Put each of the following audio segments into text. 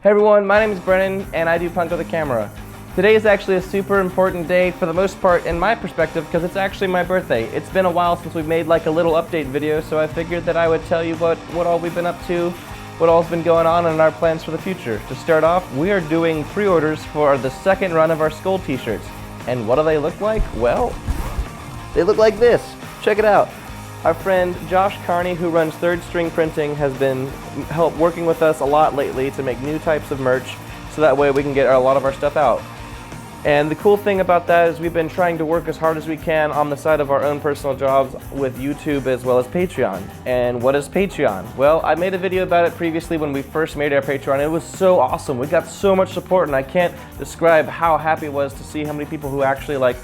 Hey everyone, my name is Brennan and I do Punk with a Camera. Today is actually a super important day for the most part in my perspective because it's actually my birthday. It's been a while since we've made like a little update video, so I figured that I would tell you what all we've been up to, what all's been going on, and our plans for the future. To start off, we are doing pre-orders for the second run of our Skull t-shirts. And what do they look like? Well, they look like this. Check it out. Our friend Josh Carney, who runs Third String Printing, has been working with us a lot lately to make new types of merch so that way we can get a lot of our stuff out. And the cool thing about that is we've been trying to work as hard as we can on the side of our own personal jobs with YouTube as well as Patreon. And what is Patreon? Well, I made a video about it previously when we first made our Patreon. It was so awesome. We got so much support and I can't describe how happy it was to see how many people who actually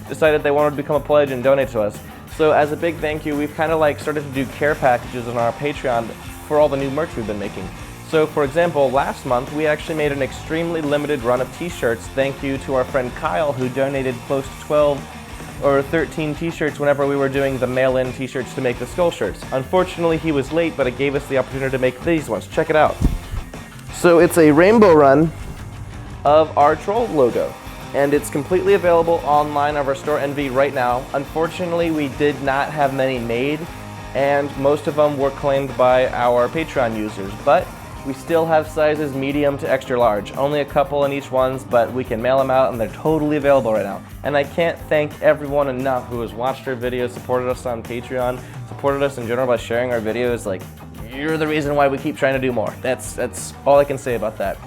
decided they wanted to become a pledge and donate to us. So as a big thank you, we've kind of started to do care packages on our Patreon for all the new merch we've been making. So for example, last month we actually made an extremely limited run of t-shirts thank you to our friend Kyle, who donated close to 12 or 13 t-shirts whenever we were doing the mail-in t-shirts to make the Skull shirts. Unfortunately he was late, but it gave us the opportunity to make these ones. Check it out. So it's a rainbow run of our troll logo. And it's completely available online of our store NV right now. Unfortunately, we did not have many made, and most of them were claimed by our Patreon users, but we still have sizes medium to extra large. Only a couple in each ones, but we can mail them out and they're totally available right now. And I can't thank everyone enough who has watched our videos, supported us on Patreon, supported us in general by sharing our videos. You're the reason why we keep trying to do more. That's all I can say about that.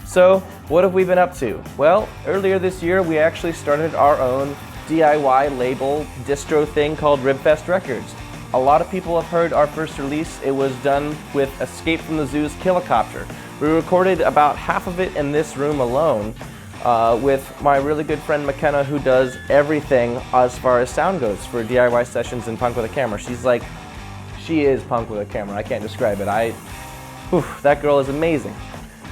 So, what have we been up to? Well, earlier this year we actually started our own DIY label distro thing called Ribfest Records. A lot of people have heard our first release. It was done with Escape from the Zoo's Killicopter. We recorded about half of it in this room alone with my really good friend McKenna, who does everything as far as sound goes for DIY sessions in Punk with a Camera. She is Punk with a Camera. I can't describe it. That girl is amazing.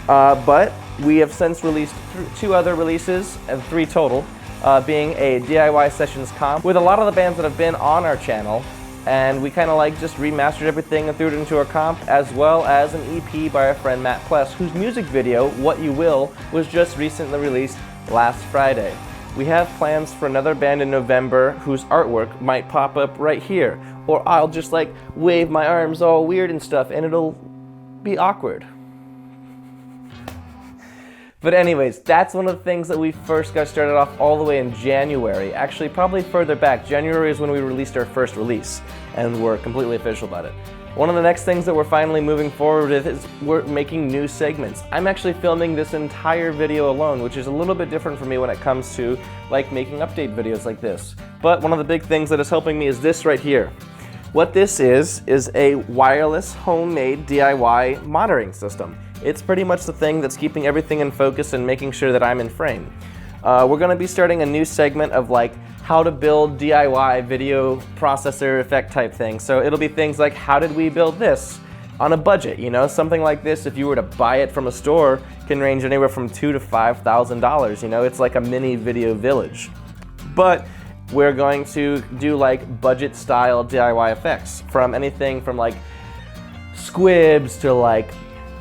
But we have since released two other releases, and 3 total, being a DIY Sessions comp with a lot of the bands that have been on our channel, and we kind of just remastered everything and threw it into a comp, as well as an EP by our friend Matt Pless, whose music video, What You Will, was just recently released last Friday. We have plans for another band in November whose artwork might pop up right here, or I'll just wave my arms all weird and stuff and it'll be awkward. But anyways, that's one of the things that we first got started off all the way in January. Actually, probably further back. January is when we released our first release, and we're completely official about it. One of the next things that we're finally moving forward with is we're making new segments. I'm actually filming this entire video alone, which is a little bit different for me when it comes to making update videos like this. But one of the big things that is helping me is this right here. What this is a wireless homemade DIY monitoring system. It's pretty much the thing that's keeping everything in focus and making sure that I'm in frame. We're going to be starting a new segment of how to build DIY video processor effect type things. So it'll be things like, how did we build this on a budget? Something like this, if you were to buy it from a store, can range anywhere from $2,000 to $5,000. It's like a mini video village. But we're going to do budget style DIY effects, from anything from squibs to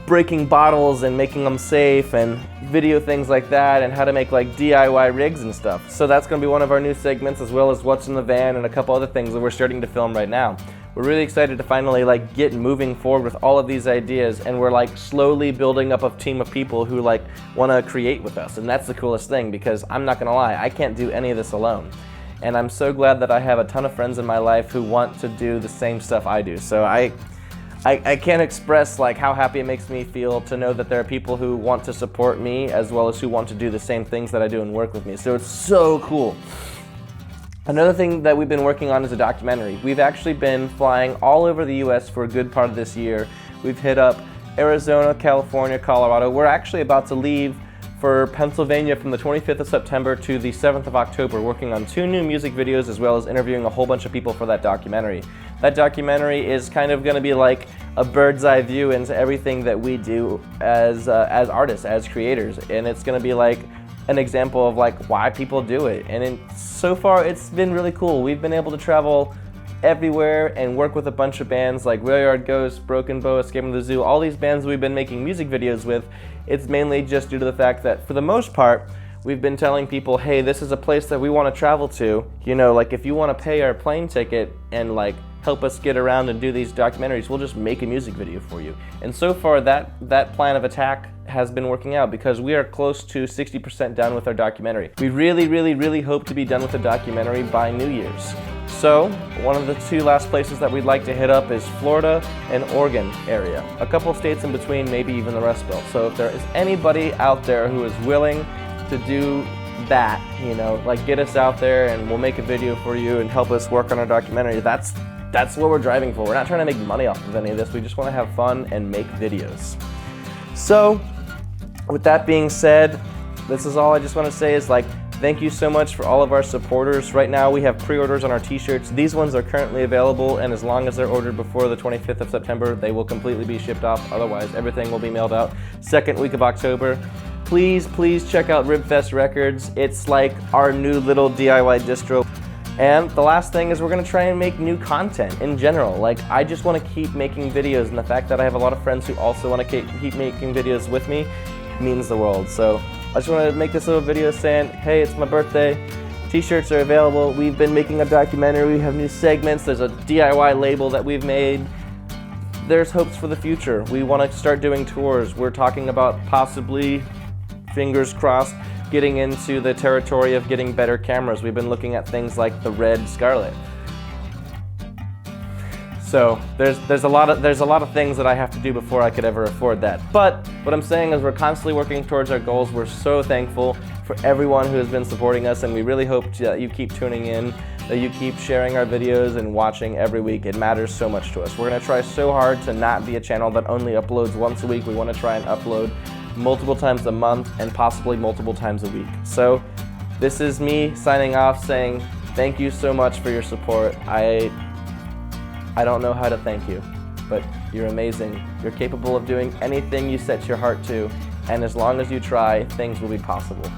breaking bottles and making them safe, and video things like that, and how to make DIY rigs and stuff. So that's going to be one of our new segments, as well as what's in the van and a couple other things that we're starting to film right now. We're really excited to finally get moving forward with all of these ideas, and we're slowly building up a team of people who want to create with us, and that's the coolest thing, because I'm not gonna lie, I can't do any of this alone. And I'm so glad that I have a ton of friends in my life who want to do the same stuff I do. So I can't express how happy it makes me feel to know that there are people who want to support me as well as who want to do the same things that I do and work with me. So it's so cool. Another thing that we've been working on is a documentary. We've actually been flying all over the US for a good part of this year. We've hit up Arizona, California, Colorado. We're actually about to leave for Pennsylvania from the 25th of September to the 7th of October, working on 2 new music videos as well as interviewing a whole bunch of people for that documentary. That documentary is kind of going to be like a bird's eye view into everything that we do as artists, as creators, and it's going to be an example of why people do it. And so far it's been really cool. We've been able to travel everywhere and work with a bunch of bands like Rail Yard Ghost, Broken Bow, Escape from the Zoo, all these bands we've been making music videos with, it's mainly just due to the fact that for the most part, we've been telling people, hey, this is a place that we want to travel to. You know, like if you want to pay our plane ticket and like help us get around and do these documentaries, we'll just make a music video for you. And so far that plan of attack has been working out because we are close to 60% done with our documentary. We really hope to be done with the documentary by New Year's. So one of the two last places that we'd like to hit up is Florida and Oregon area. A couple states in between, maybe even the Rust Belt. So if there is anybody out there who is willing to do that, you know, like get us out there and we'll make a video for you and help us work on our documentary, that's what we're driving for. We're not trying to make money off of any of this. We just want to have fun and make videos. So with that being said, this is all I just want to say is like, thank you so much for all of our supporters. Right now we have pre-orders on our t-shirts. These ones are currently available, and as long as they're ordered before the 25th of September, they will completely be shipped off. Otherwise, everything will be mailed out second week of October. Please check out Ribfest Records. It's like our new little DIY distro. And the last thing is we're gonna try and make new content in general. Like, I just wanna keep making videos, and the fact that I have a lot of friends who also wanna keep making videos with me means the world. So I just wanna make this little video saying, hey, it's my birthday. T-shirts are available. We've been making a documentary. We have new segments. There's a DIY label that we've made. There's hopes for the future. We wanna start doing tours. We're talking about possibly, fingers crossed, getting into the territory of getting better cameras. We've been looking at things like the Red Scarlet. So there's a lot of things that I have to do before I could ever afford that. But what I'm saying is we're constantly working towards our goals. We're so thankful for everyone who has been supporting us, and we really hope that you keep tuning in, that you keep sharing our videos and watching every week. It matters so much to us. We're gonna try so hard to not be a channel that only uploads once a week. We wanna try and upload multiple times a month and possibly multiple times a week. So this is me signing off saying thank you so much for your support. I don't know how to thank you, but you're amazing. You're capable of doing anything you set your heart to, and as long as you try, things will be possible.